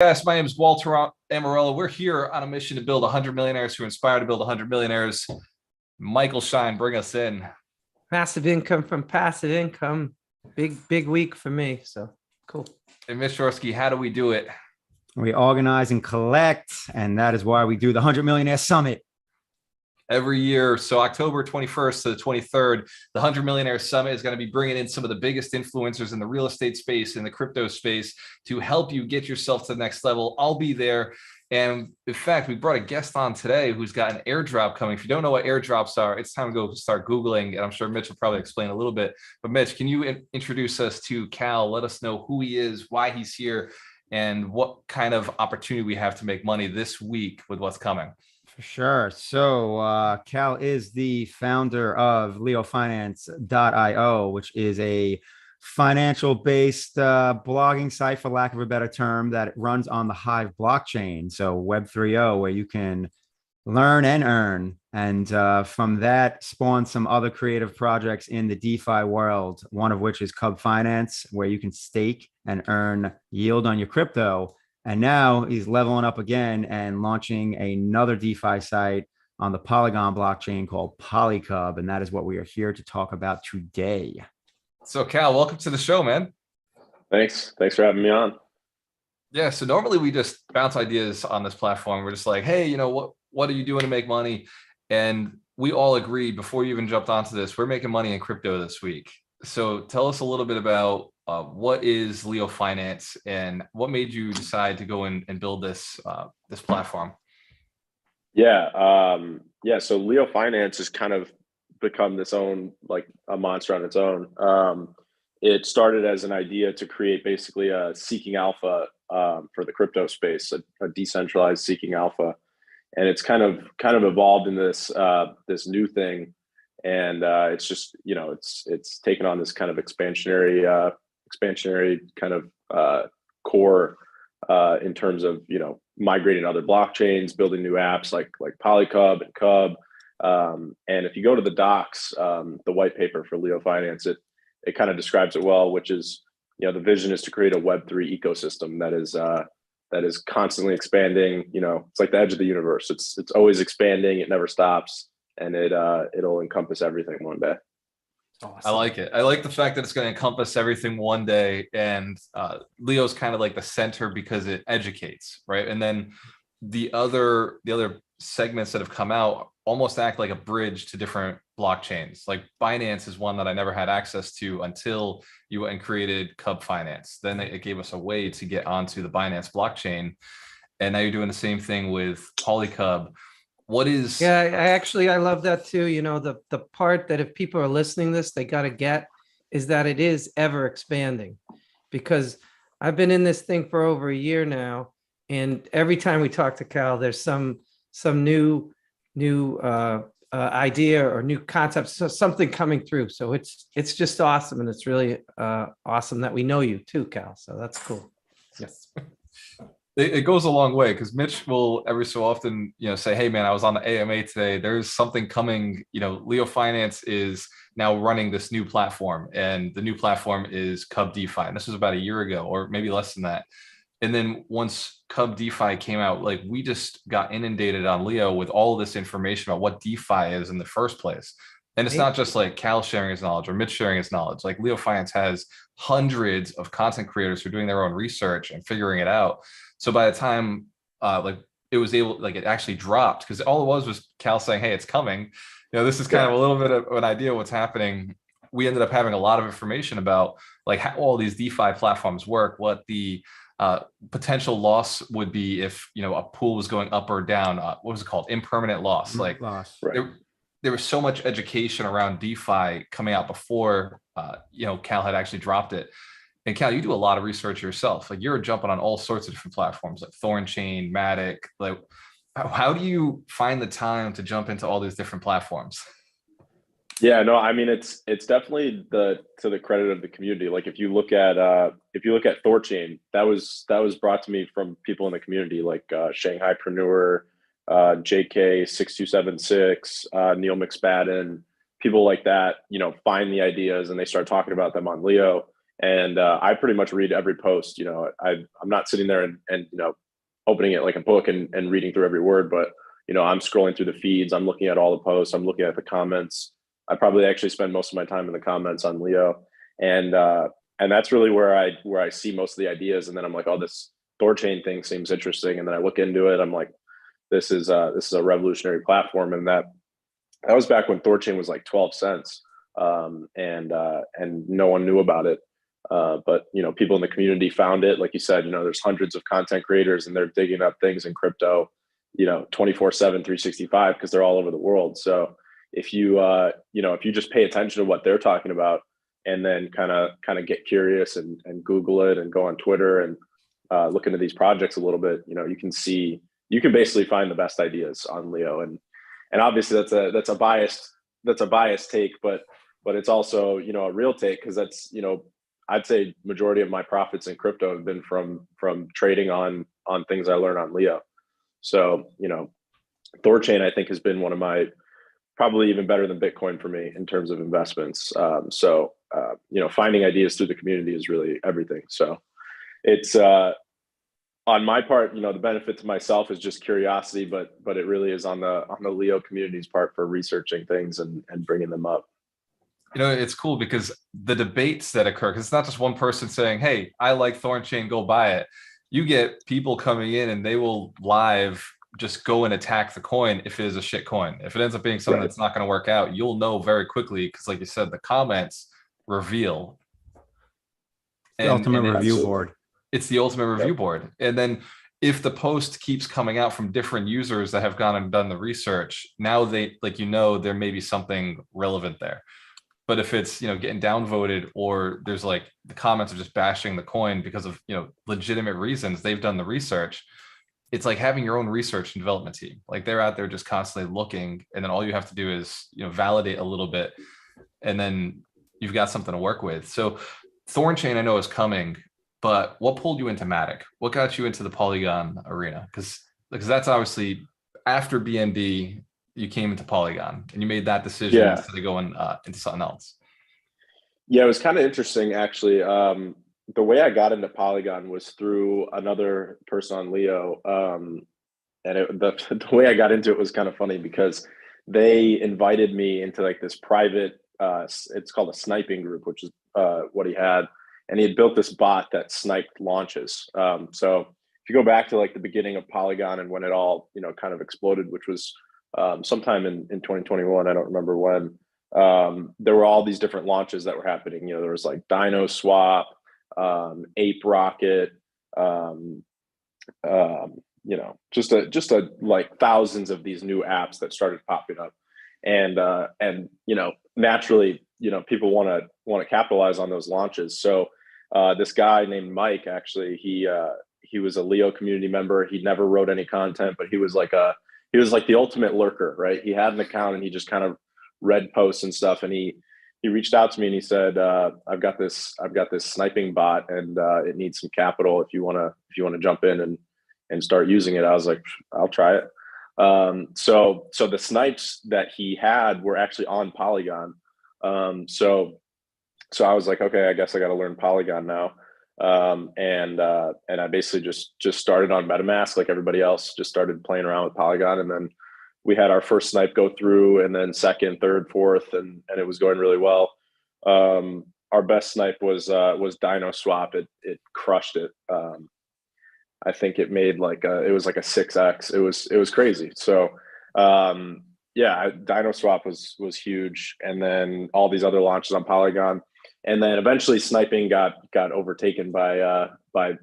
Yes, my name is Walter Amarello. We're here on a mission to build 100 millionaires who inspire to build 100 millionaires. Michael Shine, bring us in. Passive income from passive income. Big week for me. So cool. And Mitch Shorsky, how do we do it? We organize and collect, and that is why we do the 100 Millionaire Summit. Every year, so October 21st to the 23rd, the 100 Millionaire Summit is going to be bringing in some of the biggest influencers in the real estate space, in the crypto space, to help you get yourself to the next level. I'll be there. And in fact, we brought a guest on today who's got an airdrop coming. If you don't know what airdrops are, it's time to go start Googling. And I'm sure Mitch will probably explain a little bit. But Mitch, can you introduce us to Cal? Let us know who he is, why he's here, and what kind of opportunity we have to make money this week with what's coming. For sure. So Cal is the founder of LeoFinance.io, which is a financial-based blogging site, for lack of a better term, that runs on the Hive blockchain. So Web 3.0, where you can learn and earn. And from that spawn some other creative projects in the DeFi world, one of which is CubDefi, where you can stake and earn yield on your crypto. And now he's leveling up again and launching another DeFi site on the Polygon blockchain called PolyCub. And that is what we are here to talk about today. So Cal, welcome to the show, man. Thanks for having me on. Yeah, so normally we just bounce ideas on this platform. We're just like, hey, what are you doing to make money? And we all agreed before you even jumped onto this, we're making money in crypto this week. So tell us a little bit about what is LeoFinance and what made you decide to go and build this platform? Yeah. So LeoFinance has kind of become its own, like a monster on its own. It started as an idea to create basically a seeking alpha for the crypto space, a decentralized seeking alpha, and it's kind of evolved in this new thing, and it's just it's taken on this kind of expansionary kind of core in terms of migrating other blockchains, building new apps like PolyCub and Cub. And if you go to the docs, the white paper for LeoFinance, it kind of describes it well, which is, the vision is to create a Web3 ecosystem that is constantly expanding. It's like the edge of the universe. It's always expanding. It never stops, and it'll encompass everything one day. Awesome. I like it. I like the fact that it's going to encompass everything one day, and Leo's kind of like the center because it educates, right? And then the other segments that have come out almost act like a bridge to different blockchains. Like Binance is one that I never had access to until you went and created CubDefi. Then it gave us a way to get onto the Binance blockchain, and now you're doing the same thing with PolyCub. What is? Yeah, I love that too. The part that if people are listening to this, they got to get is that it is ever expanding, because I've been in this thing for over a year now, and every time we talk to Cal, there's some new idea or new concept, so something coming through. So it's just awesome, and it's really awesome that we know you too, Cal. So that's cool. Yes. It goes a long way, because Mitch will every so often, say, hey man, I was on the AMA today. There's something coming. LeoFinance is now running this new platform, and the new platform is CubDefi. And this was about a year ago, or maybe less than that. And then once CubDefi came out, like we just got inundated on Leo with all of this information about what DeFi is in the first place. And it's not just like Cal sharing his knowledge or Mitch sharing his knowledge. Like LeoFinance has hundreds of content creators who are doing their own research and figuring it out. So by the time it actually dropped, because all it was Cal saying, hey, it's coming. This is kind of a little bit of an idea of what's happening. We ended up having a lot of information about like how all these DeFi platforms work, what the potential loss would be if a pool was going up or down. What was it called? Impermanent loss. Like Loss. Right. There was so much education around DeFi coming out before Cal had actually dropped it. And Cal, you do a lot of research yourself. Like you're jumping on all sorts of different platforms like Thornchain, Matic. Like, how do you find the time to jump into all these different platforms? Yeah, no, I mean it's definitely to the credit of the community. Like if you look at Thorchain, that was brought to me from people in the community, like Shanghai-preneur, JK6276, Neil McSpadden, people like that. Find the ideas and they start talking about them on Leo. And I pretty much read every post. I'm not sitting there and opening it like a book and reading through every word, but I'm scrolling through the feeds. I'm looking at all the posts. I'm looking at the comments. I probably actually spend most of my time in the comments on Leo, and that's really where I see most of the ideas. And then I'm like, oh, this ThorChain thing seems interesting, and then I look into it. I'm like, this is a revolutionary platform, and that was back when ThorChain was like 12 cents, and no one knew about it. But people in the community found it. Like you said, there's hundreds of content creators, and they're digging up things in crypto, 24/7, 365, because they're all over the world. So if you if you just pay attention to what they're talking about, and then kind of get curious and Google it and go on Twitter and look into these projects a little bit, you can basically find the best ideas on Leo. And obviously that's a biased take, but it's also a real take, because that's I'd say majority of my profits in crypto have been from trading on things I learned on Leo. So ThorChain, I think, has been one of my, probably even better than Bitcoin for me in terms of investments. So finding ideas through the community is really everything. So it's on my part, the benefit to myself is just curiosity, but it really is on the Leo community's part for researching things and bringing them up. It's cool because the debates that occur, because it's not just one person saying, hey, I like ThorChain, go buy it. You get people coming in and they will live just go and attack the coin if it is a shit coin. If it ends up being something that's not going to work out, you'll know very quickly, because like you said, the comments reveal. The ultimate review board. It's the ultimate review board. And then if the post keeps coming out from different users that have gone and done the research, now they there may be something relevant there. But if it's getting downvoted, or there's like the comments are just bashing the coin because of legitimate reasons, they've done the research. It's like having your own research and development team. Like they're out there just constantly looking, and then all you have to do is validate a little bit, and then you've got something to work with. So ThorChain I know is coming, but what pulled you into Matic? What got you into the Polygon arena? Because that's obviously after BNB. You came into Polygon and you made that decision instead of going into something else. Yeah, it was kind of interesting, actually. The way I got into Polygon was through another person on Leo. And the way I got into it was kind of funny, because they invited me into like this private, it's called a sniping group, which is what he had. And he had built this bot that sniped launches. So if you go back to like the beginning of Polygon and when it all, kind of exploded, which was sometime in 2021, I don't remember when, there were all these different launches that were happening. There was like Dino Swap, Ape Rocket, just like thousands of these new apps that started popping up, and naturally, people want to capitalize on those launches. So this guy named Mike, actually, he was a Leo community member. He never wrote any content, but he was like the ultimate lurker, right? He had an account and he just kind of read posts and stuff. And he reached out to me and he said, I've got this sniping bot, and it needs some capital if you want to jump in and start using it. I was like, I'll try it. So the snipes that he had were actually on Polygon. So I was like, okay, I guess I got to learn Polygon now. And I basically just started on MetaMask like everybody else, just started playing around with Polygon, and then we had our first snipe go through, and then second, third, fourth, and it was going really well. Our best snipe was Dino Swap. It crushed it. I think it made it was like a 6x. It was crazy. So Dino Swap was huge, and then all these other launches on Polygon. And then eventually sniping got overtaken by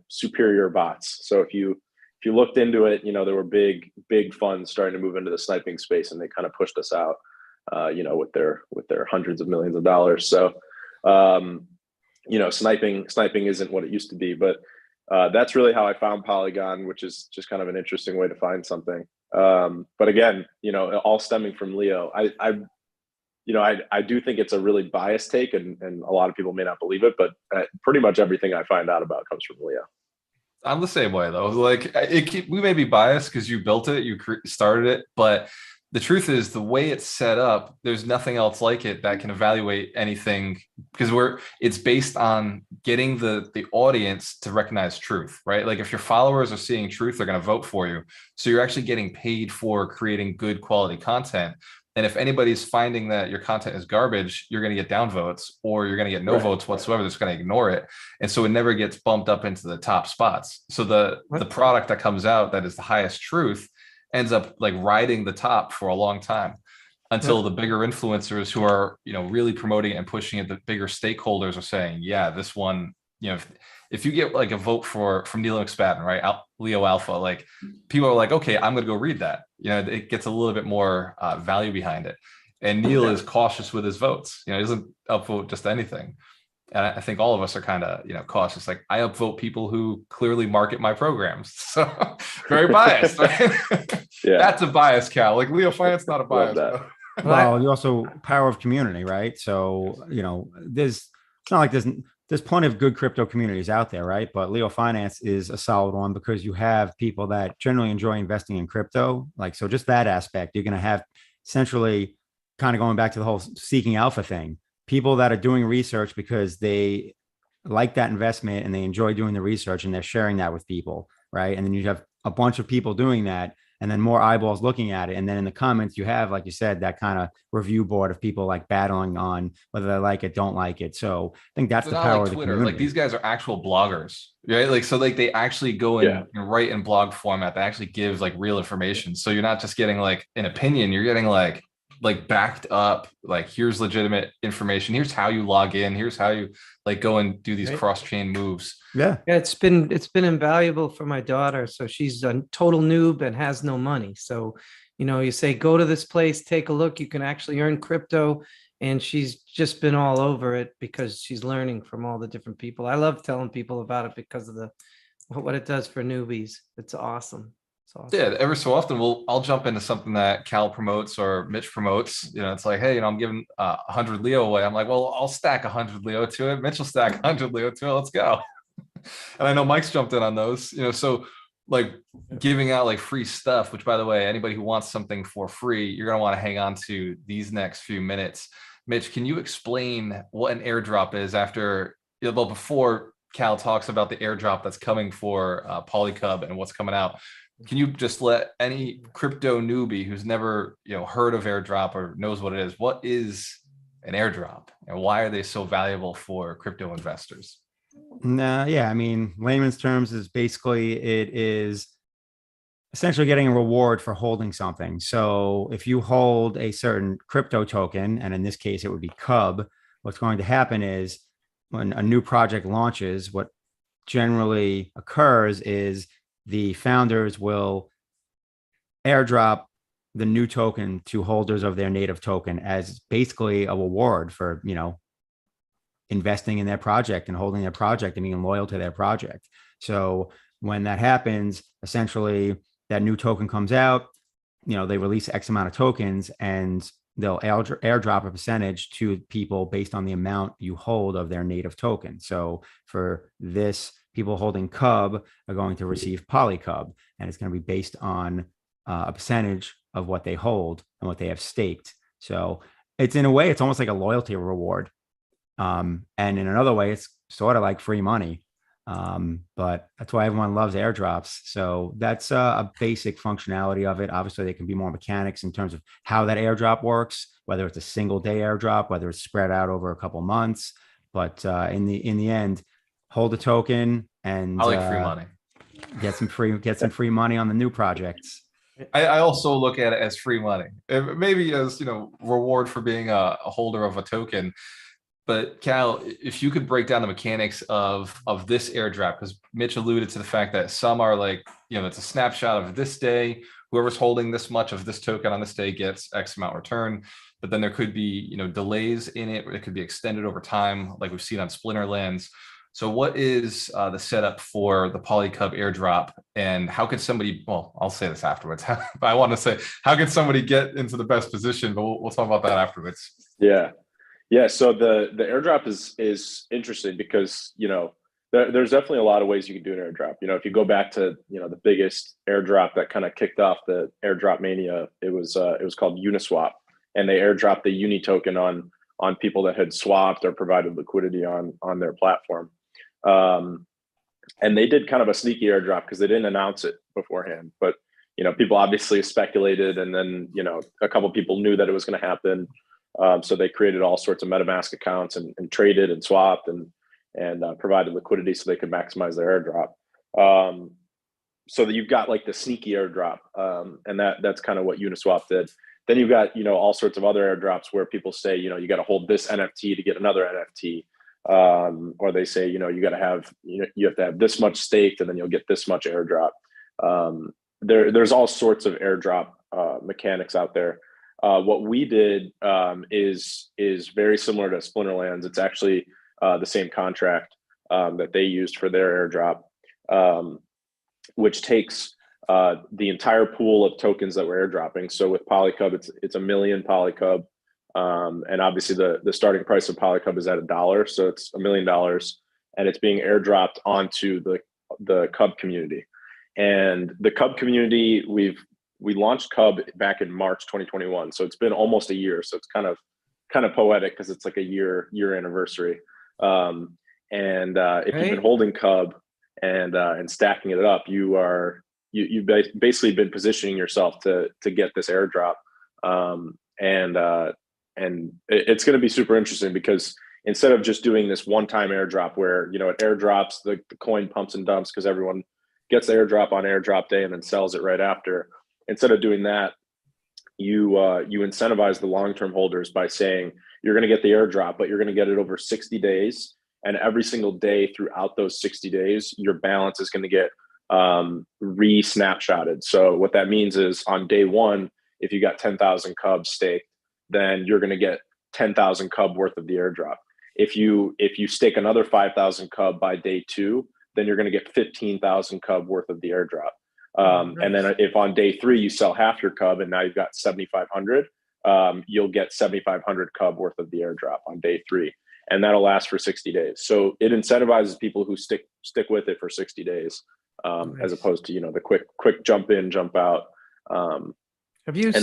superior bots. So if you looked into it, there were big funds starting to move into the sniping space, and they kind of pushed us out, with their hundreds of millions of dollars. So, sniping isn't what it used to be, but that's really how I found Polygon, which is just kind of an interesting way to find something. But again, all stemming from Leo. I do think it's a really biased take, and a lot of people may not believe it, but pretty much everything I find out about comes from Leo. I'm the same way though. Like we may be biased because you built it, you started it, but the truth is the way it's set up, there's nothing else like it that can evaluate anything, because it's based on getting the audience to recognize truth, right? Like if your followers are seeing truth, they're going to vote for you. So you're actually getting paid for creating good quality content. And if anybody's finding that your content is garbage, you're going to get downvotes, or you're going to get no votes whatsoever. They're just going to ignore it. And so it never gets bumped up into the top spots. So the product that comes out that is the highest truth ends up like riding the top for a long time, until the bigger influencers who are, really promoting it and pushing it, the bigger stakeholders are saying, yeah, this one, if you get like a vote from Neil McSpadden, right? Leo Alpha, like people are like, okay, I'm going to go read that. It gets a little bit more value behind it. And Neil is cautious with his votes. He doesn't upvote just anything. And I think all of us are kind of, cautious. Like I upvote people who clearly market my programs. So very biased, right? Yeah. That's a bias, Cal. Like LeoFinance, not a bias. Well, you also power of community, right? So, it's not like there's plenty of good crypto communities out there, right? But LeoFinance is a solid one because you have people that generally enjoy investing in crypto. Like, so just that aspect, you're going to have essentially kind of going back to the whole seeking alpha thing. People that are doing research because they like that investment and they enjoy doing the research and they're sharing that with people, right? And then you have a bunch of people doing that and then more eyeballs looking at it. And then in the comments you have, like you said, that kind of review board of people like battling on whether they like it, don't like it. So I think that's the power of the community. Like these guys are actual bloggers, right? Like, so like they actually go in and write in blog format. They actually give like real information. So you're not just getting like an opinion, you're getting like backed up, like here's legitimate information, here's how you log in, here's how you like go and do these cross-chain moves. It's been invaluable for my daughter. So she's a total noob and has no money. So you say go to this place, take a look, you can actually earn crypto, and she's just been all over it because she's learning from all the different people. I love telling people about it because of what it does for newbies. It's awesome. Awesome. Yeah, every so often I'll jump into something that Cal promotes or Mitch promotes. It's like, hey, I'm giving 100 Leo away. I'm like, well, I'll stack 100 Leo to it. Mitch will stack 100 Leo to it. Let's go. And I know Mike's jumped in on those. So like giving out like free stuff. Which, by the way, anybody who wants something for free, you're gonna want to hang on to these next few minutes. Mitch, can you explain what an airdrop is before Cal talks about the airdrop that's coming for PolyCub and what's coming out? Can you just let any crypto newbie who's never heard of airdrop or knows what it is, what is an airdrop and why are they so valuable for crypto investors? I mean, layman's terms is basically it is essentially getting a reward for holding something. So if you hold a certain crypto token, and in this case it would be Cub, what's going to happen is when a new project launches, what generally occurs is the founders will airdrop the new token to holders of their native token as basically a reward for, investing in their project and holding their project and being loyal to their project. So when that happens, essentially that new token comes out, they release X amount of tokens and they'll airdrop a percentage to people based on the amount you hold of their native token. So for this, people holding Cub are going to receive PolyCub, and it's going to be based on a percentage of what they hold and what they have staked. So it's in a way, it's almost like a loyalty reward. And in another way, it's sort of like free money. But that's why everyone loves airdrops. So that's a basic functionality of it. Obviously, there can be more mechanics in terms of how that airdrop works, whether it's a single day airdrop, whether it's spread out over a couple months. But in the end, hold a token and I like free money. Get some free money on the new projects. I also look at it as free money, maybe as reward for being a holder of a token. But Cal, if you could break down the mechanics of this airdrop, because Mitch alluded to the fact that some are like, it's a snapshot of this day. Whoever's holding this much of this token on this day gets X amount return. But then there could be, delays in it. It could be extended over time, like we've seen on Splinterlands. So what is the setup for the PolyCub airdrop, and how could somebody, well, I'll say this afterwards. I want to say, how can somebody get into the best position, but we'll talk about that Yeah. So the airdrop is interesting because, there's definitely a lot of ways you can do an airdrop. You know, if you go back to, you know, the biggest airdrop that kind of kicked off the airdrop mania, it was called Uniswap, and they airdropped the Uni token on people that had swapped or provided liquidity on their platform. And they did kind of a sneaky airdrop because they didn't announce it beforehand, but you know, people obviously speculated, and then, you know, a couple of people knew that it was going to happen. So they created all sorts of MetaMask accounts and traded and swapped and provided liquidity so they could maximize their airdrop. So that you've got like the sneaky airdrop, and that's kind of what Uniswap did. Then you've got, you know, all sorts of other airdrops where people say, you know, you got to hold this NFT to get another NFT, or they say, you know, you have to have this much staked and then you'll get this much airdrop. There's all sorts of airdrop mechanics out there. What we did is very similar to Splinterlands. It's actually the same contract that they used for their airdrop, which takes the entire pool of tokens that we're airdropping. So with PolyCub, it's 1 million PolyCub, and obviously the starting price of PolyCub is at $1, so it's $1 million, and it's being airdropped onto the Cub community. And the Cub community, we launched Cub back in March 2021, so it's been almost a year. So it's kind of poetic because it's like a year anniversary. If you've been holding Cub and stacking it up, you've basically been positioning yourself to get this airdrop. And it's going to be super interesting because instead of just doing this one-time airdrop where, you know, it airdrops, the coin pumps and dumps because everyone gets the airdrop on airdrop day and then sells it right after. Instead of doing that, you incentivize the long-term holders by saying you're going to get the airdrop, but you're going to get it over 60 days. And every single day throughout those 60 days, your balance is going to get re-snapshotted. So what that means is on day one, if you got 10,000 Cubs staked, then you're going to get 10,000 Cub worth of the airdrop. If you stake another 5,000 Cub by day two, then you're going to get 15,000 Cub worth of the airdrop. Nice. And then if on day three you sell half your Cub and now you've got 7,500, you'll get 7,500 Cub worth of the airdrop on day three, and that'll last for 60 days. So it incentivizes people who stick with it for 60 days, nice. As opposed to, you know, the quick jump in, jump out. The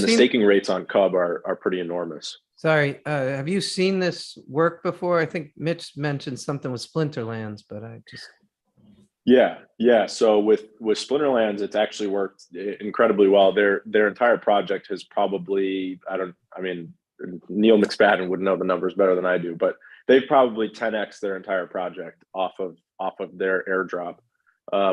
staking rates on Cub are pretty enormous. Sorry, have you seen this work before? I think Mitch mentioned something with Splinterlands, but I just... Yeah. So with Splinterlands, it's actually worked incredibly well. Their entire project has probably, Neil McSpadden would know the numbers better than I do, but they've probably 10x their entire project off of their airdrop,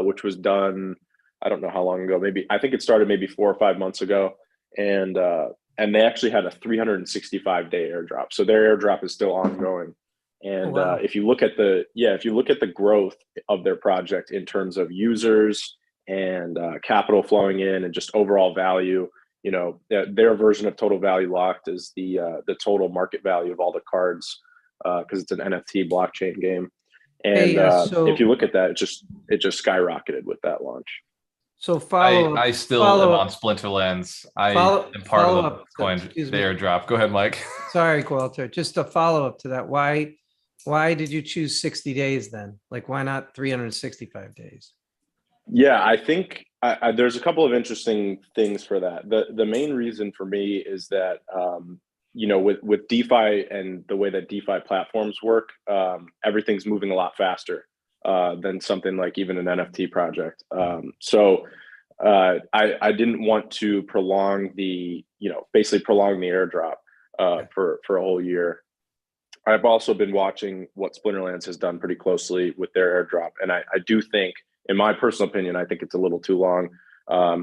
which was done, I don't know how long ago. I think it started maybe 4 or 5 months ago, and they actually had a 365-day airdrop. So their airdrop is still ongoing. And wow. If you look at the growth of their project in terms of users and capital flowing in and just overall value, you know, their version of total value locked is the total market value of all the cards, because it's an NFT blockchain game. And if you look at that, it just skyrocketed with that launch. So I still am on Splinterlands. I am part of the coin airdrop. Go ahead, Mike. Sorry, Walter. Just a follow up to that. Why did you choose 60 days then? Like, why not 365 days? Yeah, I think there's a couple of interesting things for that. The main reason for me is that, you know, with DeFi and the way that DeFi platforms work, everything's moving a lot faster than something like even an NFT project. So I didn't want to prolong the airdrop for a whole year. I've also been watching what Splinterlands has done pretty closely with their airdrop. And I do think, in my personal opinion, I think it's a little too long.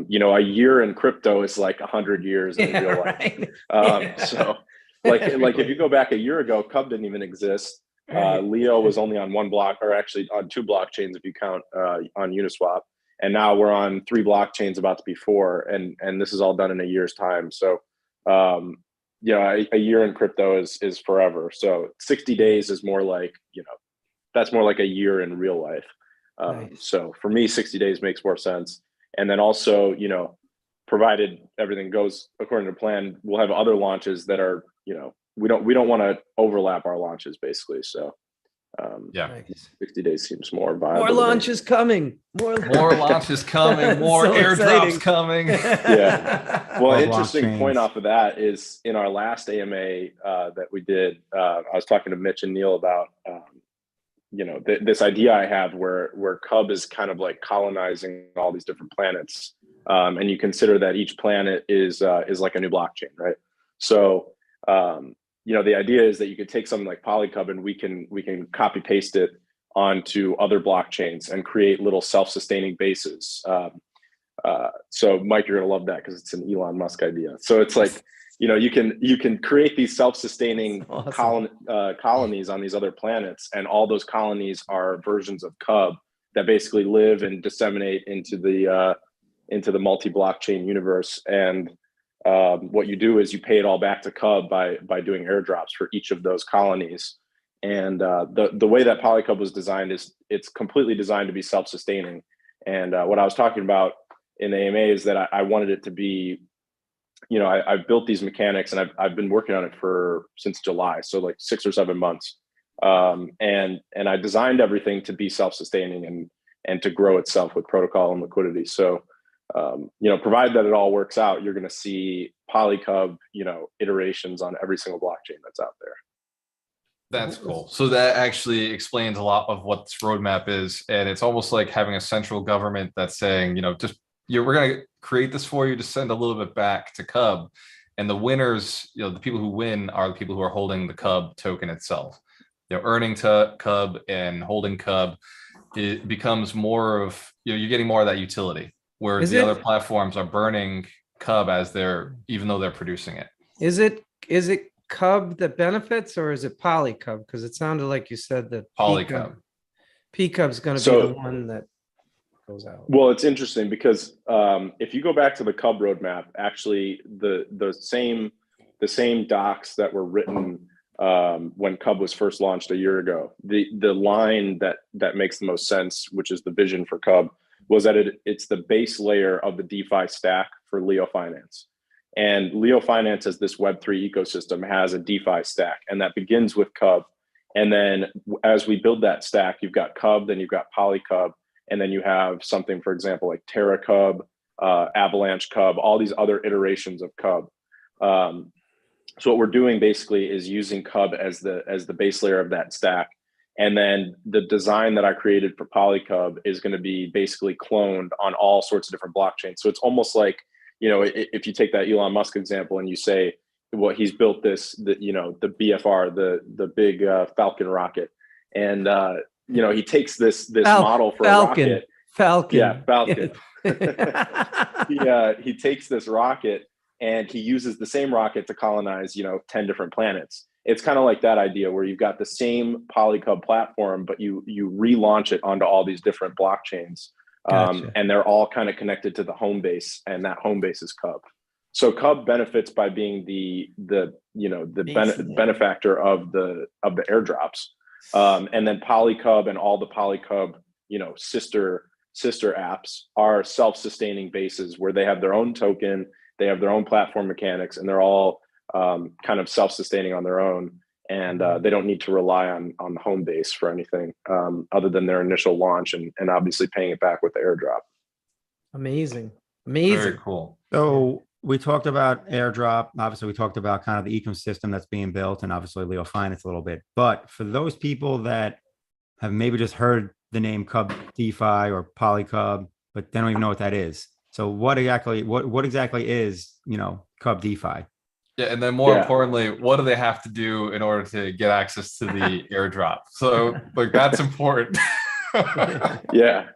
You know, a year in crypto is like 100 years in real life. Right. So like if you go back a year ago, Cub didn't even exist. Leo was only on one block, or actually on 2 blockchains if you count on Uniswap. And now we're on 3 blockchains, about to be 4. And this is all done in a year's time. So a year in crypto is forever. So 60 days is more like, you know, that's more like a year in real life. Nice. So for me, 60 days makes more sense. And then also, you know, provided everything goes according to plan, we'll have other launches that are, you know, we don't want to overlap our launches basically. So Yeah. Nice. 60 days seems more viable. More launches coming. More launches coming. More So airdrops exciting. coming. Yeah. Well, More interesting blockchains. point off of that is in our last AMA that we did, I was talking to Mitch and Neil about, this idea I have where Cub is kind of like colonizing all these different planets. And you consider that each planet is like a new blockchain, right? So, the idea is that you could take something like PolyCub and we can copy paste it onto other blockchains and create little self-sustaining bases. So Mike, you're gonna love that because it's an Elon Musk idea. So it's like, you can create these self-sustaining Awesome. colonies on these other planets, and all those colonies are versions of Cub that basically live and disseminate into the multi-blockchain universe. And what you do is you pay it all back to Cub by doing airdrops for each of those colonies. And the way that PolyCub was designed is it's completely designed to be self-sustaining. And what I was talking about in the AMA is that I wanted it to be, I've built these mechanics and I've been working on it since July, so like 6 or 7 months. And I designed everything to be self-sustaining and to grow itself with protocol and liquidity. So provided that it all works out, you're going to see PolyCub, iterations on every single blockchain that's out there. That's cool. So that actually explains a lot of what this roadmap is. And it's almost like having a central government that's saying, we're going to create this for you to send a little bit back to Cub. And the winners, the people who win are the people who are holding the Cub token itself. Earning to Cub and holding Cub, it becomes more of, you're getting more of that utility. Whereas the other platforms are burning Cub even though they're producing it. Is it Cub that benefits, or is it PolyCub? Because it sounded like you said that PolyCub. P-Cub's going to be the one that goes out. Well, it's interesting because if you go back to the Cub roadmap, actually the same docs that were written when Cub was first launched a year ago, the line that makes the most sense, which is the vision for Cub, was that it's the base layer of the DeFi stack for LeoFinance. And LeoFinance, as this Web3 ecosystem, has a DeFi stack, and that begins with Cub. And then as we build that stack, you've got Cub, then you've got PolyCub, and then you have something, for example, like Terra Cub, Avalanche Cub, all these other iterations of Cub. So what we're doing basically is using Cub as the base layer of that stack. And then the design that I created for PolyCub is going to be basically cloned on all sorts of different blockchains. So it's almost like, if you take that Elon Musk example and you say, well, he's built the BFR, the big Falcon rocket. And, he takes this model for Falcon. a rocket. Falcon. Yeah, Falcon. He takes this rocket and he uses the same rocket to colonize, 10 different planets. It's kind of like that idea where you've got the same PolyCub platform, but you relaunch it onto all these different blockchains. Gotcha. And they're all kind of connected to the home base, and that home base is Cub. So Cub benefits by being the benefactor of the airdrops. And then PolyCub and all the PolyCub, sister apps are self-sustaining bases where they have their own token, they have their own platform mechanics, and they're all kind of self-sustaining on their own. And they don't need to rely on the home base for anything other than their initial launch and obviously paying it back with the airdrop. Amazing. Very cool. So we talked about airdrop. Obviously, we talked about kind of the ecosystem that's being built, and obviously LeoFinance a little bit. But for those people that have maybe just heard the name CubDefi or PolyCub, but they don't even know what that is. So what exactly is, CubDefi? Yeah, and then more importantly, what do they have to do in order to get access to the airdrop? So that's important. Yeah.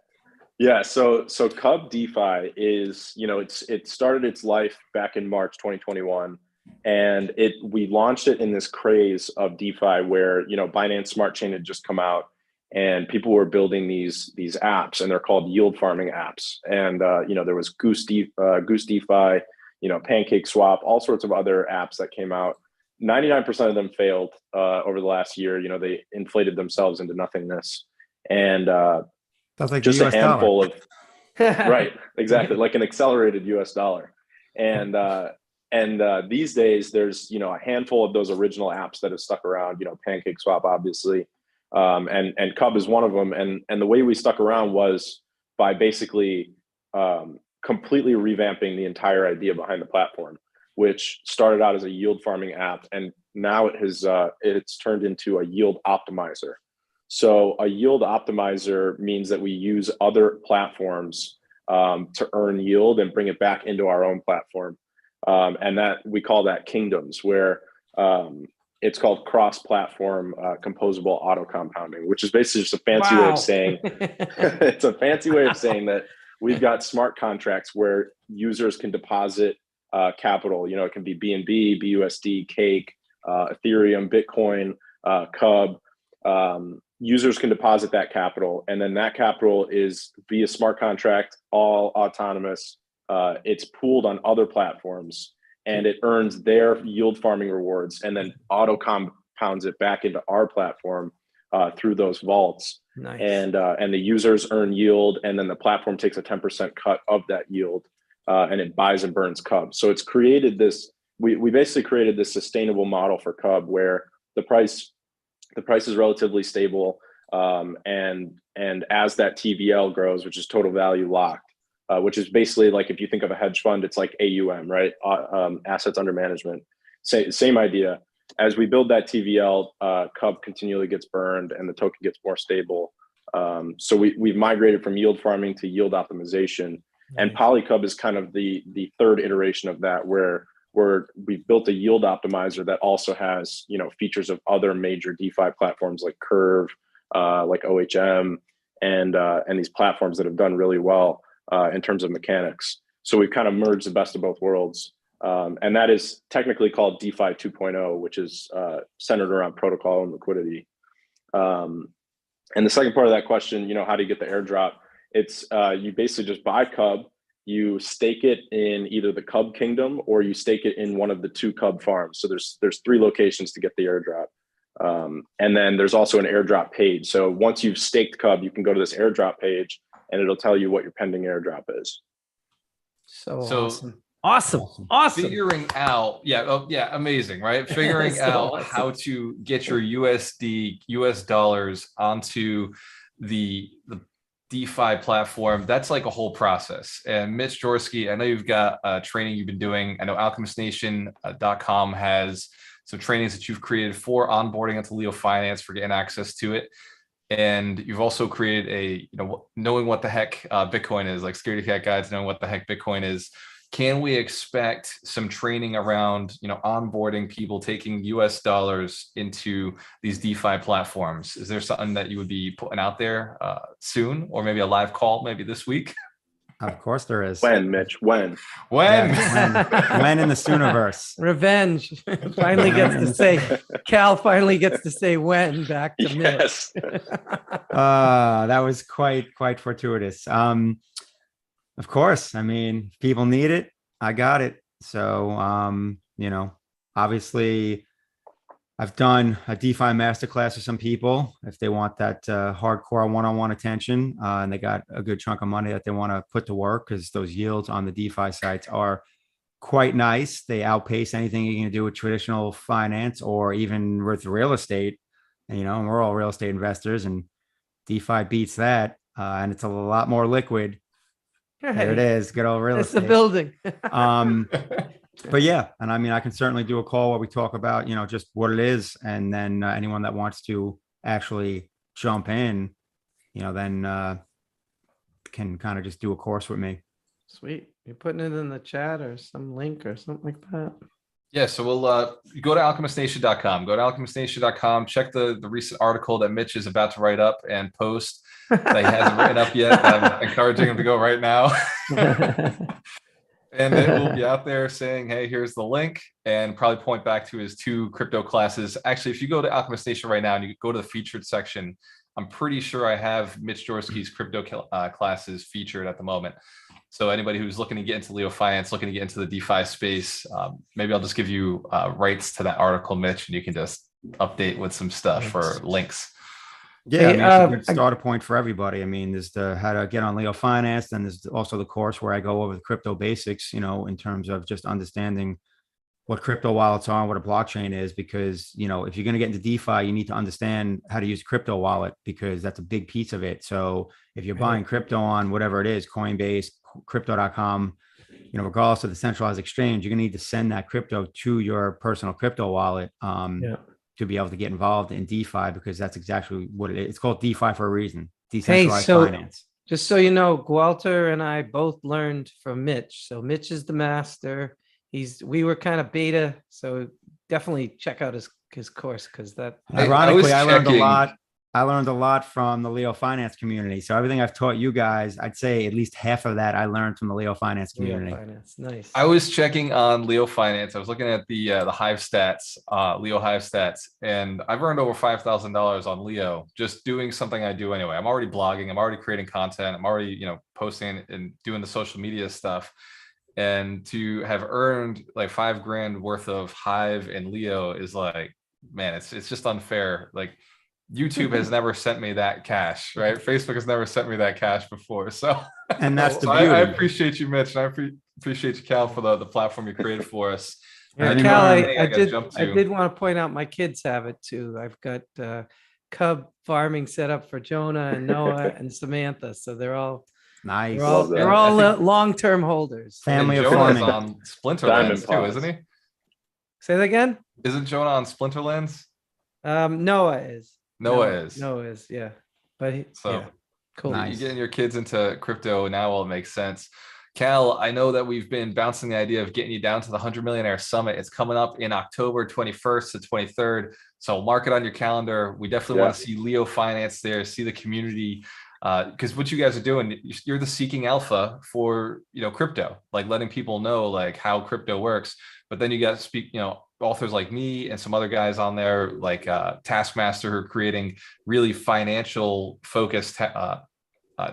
So CubDefi is, it started its life back in March 2021, and we launched it in this craze of DeFi where Binance Smart Chain had just come out, and people were building these apps, and they're called yield farming apps. And there was Goose DeFi, Pancake Swap, all sorts of other apps that came out. 99% of them failed over the last year. They inflated themselves into nothingness. And that's like just the a handful of right, exactly, like an accelerated US dollar. And these days there's a handful of those original apps that have stuck around. Pancake Swap, obviously. and Cub is one of them. And the way we stuck around was by basically completely revamping the entire idea behind the platform, which started out as a yield farming app, and now it's turned into a yield optimizer. So a yield optimizer means that we use other platforms to earn yield and bring it back into our own platform, and that we call that kingdoms, where it's called cross-platform composable auto compounding, which is basically just a fancy way of saying it's a fancy way of saying that we've got smart contracts where users can deposit capital. You know, it can be BNB, BUSD, Cake, Ethereum, Bitcoin, Cub. Users can deposit that capital, and then that capital is via smart contract, all autonomous. It's pooled on other platforms, and it earns their yield farming rewards, and then auto compounds it back into our platform through those vaults. Nice. And the users earn yield, and then the platform takes a 10% cut of that yield, and it buys and burns Cub. So it's created this. We basically created this sustainable model for Cub where the price is relatively stable, and as that TVL grows, which is total value locked, which is basically like, if you think of a hedge fund, it's like AUM, right? Assets under management. Same idea. As we build that TVL, Cub continually gets burned and the token gets more stable. So we've migrated from yield farming to yield optimization. And PolyCub is kind of the third iteration of that, where we've built a yield optimizer that also has, you know, features of other major DeFi platforms like Curve, like OHM, and these platforms that have done really well in terms of mechanics. So we've kind of merged the best of both worlds. And that is technically called DeFi 2.0, which is centered around protocol and liquidity. And the second part of that question, you know, how do you get the airdrop? It's you basically just buy Cub, you stake it in either the Cub Kingdom or you stake it in one of the 2 Cub farms. So there's 3 locations to get the airdrop. And then there's also an airdrop page. So once you've staked Cub, you can go to this airdrop page and it'll tell you what your pending airdrop is. So awesome. Figuring out, amazing, right? Figuring out awesome. how to get your US dollars onto the DeFi platform. That's like a whole process. And Mitch Jorsky, I know you've got training you've been doing. I know alchemistnation.com has some trainings that you've created for onboarding into LeoFinance, for getting access to it. And you've also created knowing what the heck Bitcoin is, like Security Cat Guides, knowing what the heck Bitcoin is. Can we expect some training around, onboarding people taking US dollars into these DeFi platforms? Is there something that you would be putting out there soon, or maybe a live call maybe this week? Of course there is. When, Mitch? When? Yeah, when in the Sooniverse. Revenge. Finally gets to say, Cal finally gets to say when back to Yes. Mitch. That was quite fortuitous. Of course, I mean, people need it. I got it. So, obviously I've done a DeFi masterclass for some people if they want that hardcore one-on-one attention, and they got a good chunk of money that they want to put to work, because those yields on the DeFi sites are quite nice. They outpace anything you can do with traditional finance or even with real estate. And, we're all real estate investors, and DeFi beats that, and it's a lot more liquid. There it is. Good old real estate. It's the building. But yeah, and I mean, I can certainly do a call where we talk about, just what it is. And then anyone that wants to actually jump in, then can kind of just do a course with me. Sweet. You're putting it in the chat or some link or something like that. Yeah, so we'll go to alchemistnation.com. Go to alchemistnation.com. Check the recent article that Mitch is about to write up and post that he hasn't written up yet. I'm encouraging him to go right now. And then we'll be out there saying, hey, here's the link, and probably point back to his 2 crypto classes. Actually, if you go to Alchemist Nation right now and you go to the featured section, I'm pretty sure I have Mitch Jorsky's crypto classes featured at the moment. So anybody who's looking to get into LeoFinance, looking to get into the DeFi space, maybe I'll just give you rights to that article, Mitch, and you can just update with some stuff or links. Yeah, I mean, it's a good starter point for everybody. I mean, there's the how to get on LeoFinance, and there's also the course where I go over the crypto basics, in terms of just understanding what crypto wallets are and what a blockchain is, because, you know, if you're going to get into DeFi, you need to understand how to use a crypto wallet, because that's a big piece of it. So if you're buying crypto on whatever it is, Coinbase, crypto.com, you know, regardless of the centralized exchange, you're going to need to send that crypto to your personal crypto wallet to be able to get involved in DeFi, because that's exactly what it is. It's called DeFi for a reason, decentralized finance. Just so you know, Walter and I both learned from Mitch. So Mitch is the master. We were kind of beta, so definitely check out his course, because that. Ironically, I learned a lot. I learned a lot from the LeoFinance community. So everything I've taught you guys, I'd say at least half of that I learned from the LeoFinance community. LeoFinance, nice. I was checking on LeoFinance. I was looking at the Hive stats, Leo Hive stats, and I've earned over $5,000 on Leo just doing something I do anyway. I'm already blogging. I'm already creating content. I'm already, you know, posting and doing the social media stuff. And to have earned like $5,000 worth of Hive and Leo is like, man, it's just unfair. Like, YouTube has never sent me that cash, right? Facebook has never sent me that cash before. So, and that's the beauty. I appreciate you, Mitch, and I appreciate you, Cal, for the platform you created for us. Yeah, Cal, I did want to point out my kids have it too. I've got Cub farming set up for Jonah and Noah and Samantha, so they're all nice. They're all long-term holders. Family of farming. On Splinterlands too, isn't he? Say that again. Isn't Jonah on Splinterlands? Noah is. Noah is, yeah. But cool. Nice. You're getting your kids into crypto now. All makes sense. Cal, I know that we've been bouncing the idea of getting you down to the 100 Millionaire Summit. It's coming up in October 21st to 23rd. So mark it on your calendar. We definitely want to see LeoFinance there, see the community. Because what you guys are doing, you're the seeking alpha for, you know, crypto, like letting people know like how crypto works. But then you got to speak, you know, authors like me and some other guys on there, like Taskmaster, who are creating really financial focused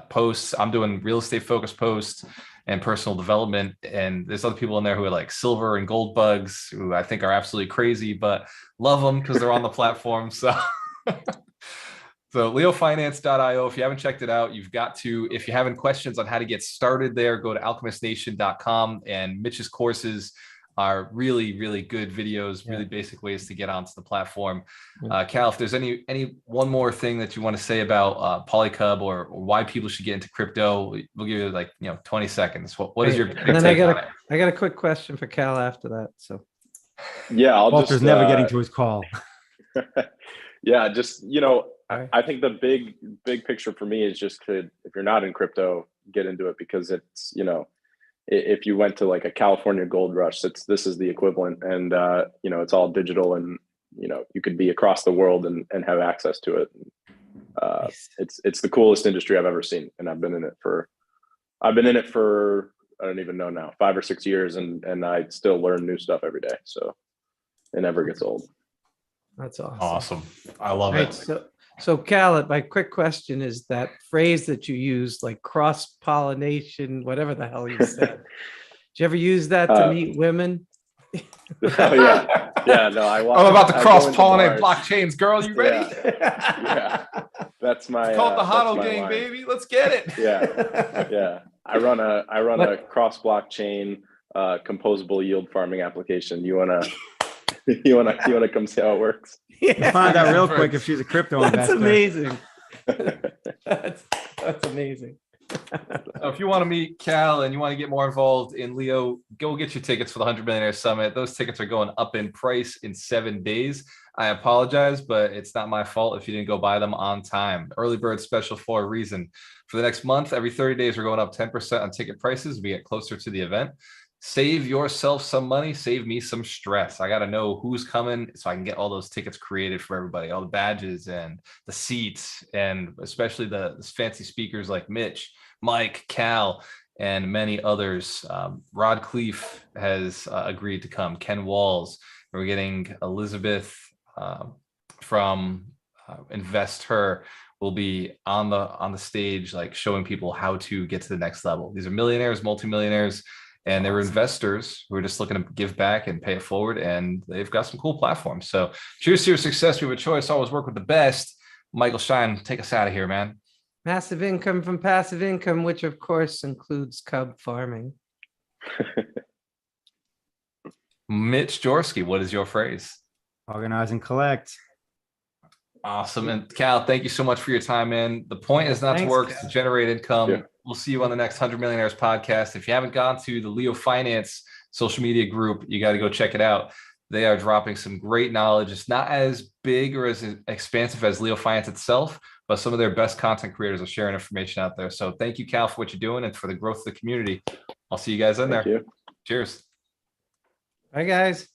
posts. I'm doing real estate focused posts and personal development. And there's other people in there who are like silver and gold bugs, who I think are absolutely crazy, but love them because they're on the platform. So So LeoFinance.io, if you haven't checked it out, you've got to. If you have any questions on how to get started there, go to alchemistnation.com, and Mitch's courses are really, really good videos, really basic ways to get onto the platform. Cal, if there's any one more thing that you want to say about PolyCub or why people should get into crypto, we'll give you like 20 seconds. What is your big and then take I got a quick question for Cal after that. So yeah, Walter's never getting to his call. Yeah, just I think the big picture for me is just if you're not in crypto, get into it, because it's if you went to like a California gold rush, this is the equivalent, and it's all digital, and you could be across the world and have access to it. It's the coolest industry I've ever seen, and I've been in it for I don't even know now, 5 or 6 years, and I still learn new stuff every day, so it never gets old. That's awesome. Awesome. I love it. So Cal, my quick question is that phrase that you use, like cross-pollination, whatever the hell you said. Did you ever use that to meet women? Oh yeah. Yeah, no, I'm about to cross-pollinate blockchains, girl. You ready? Yeah. That's my it's called the HODL gang, line. Baby. Let's get it. Yeah. I run a cross-blockchain composable yield farming application. You wanna come see how it works? We'll find out real quick if she's a crypto investor. That's amazing. That's amazing. So if you want to meet Cal and you want to get more involved in Leo, go get your tickets for the 100 Millionaire Summit. Those tickets are going up in price in 7 days. I apologize, but it's not my fault if you didn't go buy them on time. Early bird special for a reason. For the next month, every 30 days, we're going up 10% on ticket prices. We get closer to the event. Save yourself some money, save me some stress. I got to know who's coming so I can get all those tickets created for everybody, all the badges and the seats, and especially the fancy speakers like Mitch, Mike, Cal, and many others. Rod Cleef has agreed to come. Ken Walls. We're getting Elizabeth from Invest Her will be on the stage, like showing people how to get to the next level. These are millionaires, multimillionaires. And they were investors who are just looking to give back and pay it forward. And they've got some cool platforms. So cheers to your success. We have a choice. Always work with the best. Michael Shine, take us out of here, man. Massive income from passive income, which of course includes cub farming. Mitch Jorsky, what is your phrase? Organize and collect. Awesome. And Cal, thank you so much for your time, man. The point is not to Thanks, work, Cal. it's to generate income. Yeah. We'll see you on the next 100 Millionaires podcast. If you haven't gone to the LeoFinance social media group, you got to go check it out. They are dropping some great knowledge. It's not as big or as expansive as LeoFinance itself, but some of their best content creators are sharing information out there. So thank you, Cal, for what you're doing and for the growth of the community. I'll see you guys in Thank there. you. Cheers. Bye, guys.